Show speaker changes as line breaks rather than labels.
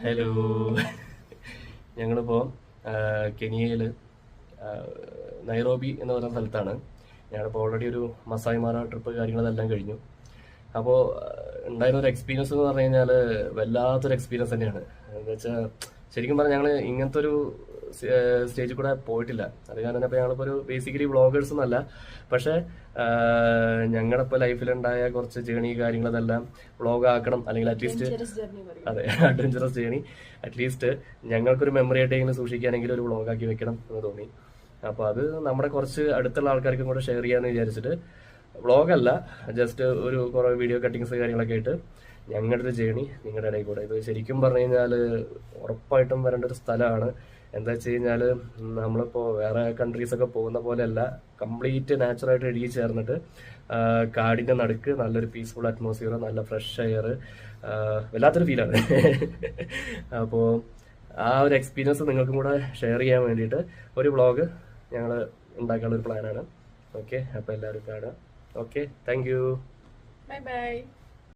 Hello. ഞങ്ങളിപ്പോൾ കെനിയയിൽ Nairobi എന്ന് പറയുന്ന സ്ഥലത്താണ്. ഞങ്ങളിപ്പോൾ ഓൾറെഡി ഒരു മസായി മാറ ട്രിപ്പ് കാര്യങ്ങളെല്ലാം കഴിഞ്ഞു. അപ്പോൾ ഉണ്ടായിരുന്ന ഒരു എക്സ്പീരിയൻസ് എന്ന് പറഞ്ഞു കഴിഞ്ഞാൽ വല്ലാത്തൊരു എക്സ്പീരിയൻസ് തന്നെയാണ്. എന്താ വെച്ചാൽ ശരിക്കും പറഞ്ഞാൽ ഞങ്ങൾ ഇങ്ങനത്തെ ഒരു സ്റ്റേജിൽ കൂടെ പോയിട്ടില്ല. അത് കാരണം തന്നെ ഇപ്പോൾ ഞങ്ങളിപ്പോൾ ഒരു ബേസിക്കലി വ്ളോഗേഴ്സ് ഒന്നല്ല, പക്ഷേ ഞങ്ങളുടെ ഇപ്പോൾ ലൈഫിലുണ്ടായ കുറച്ച് ജേണി കാര്യങ്ങളതെല്ലാം വ്ളോഗ് ആക്കണം, അല്ലെങ്കിൽ അറ്റ്ലീസ്റ്റ് അതെ അഡ്വഞ്ചറസ് ജേണി അറ്റ്ലീസ്റ്റ് ഞങ്ങൾക്കൊരു മെമ്മറി ആയിട്ടെങ്കിലും സൂക്ഷിക്കാനെങ്കിലും ഒരു വ്ളോഗാക്കി വെക്കണം എന്ന് തോന്നി. അപ്പോൾ അത് നമ്മുടെ കുറച്ച് അടുത്തുള്ള ആൾക്കാർക്കും കൂടെ ഷെയർ ചെയ്യാമെന്ന് വിചാരിച്ചിട്ട് വ്ളോഗല്ല, ജസ്റ്റ് ഒരു കുറേ വീഡിയോ കട്ടിങ്സ് കാര്യങ്ങളൊക്കെ ആയിട്ട് ഞങ്ങളുടെ ഒരു ജേണി നിങ്ങളുടെ ഇടയിൽ കൂടെ. ഇത് ശരിക്കും പറഞ്ഞു കഴിഞ്ഞാൽ ഉറപ്പായിട്ടും വരേണ്ട ഒരു സ്ഥലമാണ്. എന്താ വെച്ച് കഴിഞ്ഞാൽ നമ്മളിപ്പോൾ വേറെ കൺട്രീസൊക്കെ പോകുന്ന പോലെയല്ല, കംപ്ലീറ്റ് നാച്ചുറായിട്ട് ഇഴുകി ചേർന്നിട്ട് കാടിൻ്റെ നടുക്ക് നല്ലൊരു പീസ്ഫുൾ അറ്റ്മോസ്ഫിയർ, നല്ല ഫ്രഷ് എയർ, വല്ലാത്തൊരു ഫീലാണ്. അപ്പോൾ ആ ഒരു എക്സ്പീരിയൻസ് നിങ്ങൾക്കും കൂടെ ഷെയർ ചെയ്യാൻ വേണ്ടിയിട്ട് ഒരു വ്ളോഗ് ഞങ്ങൾ ഉണ്ടാക്കാനുള്ള ഒരു പ്ലാനാണ്. ഓക്കെ, അപ്പോൾ എല്ലാവരും കാണാം. Okay, thank you,
bye bye.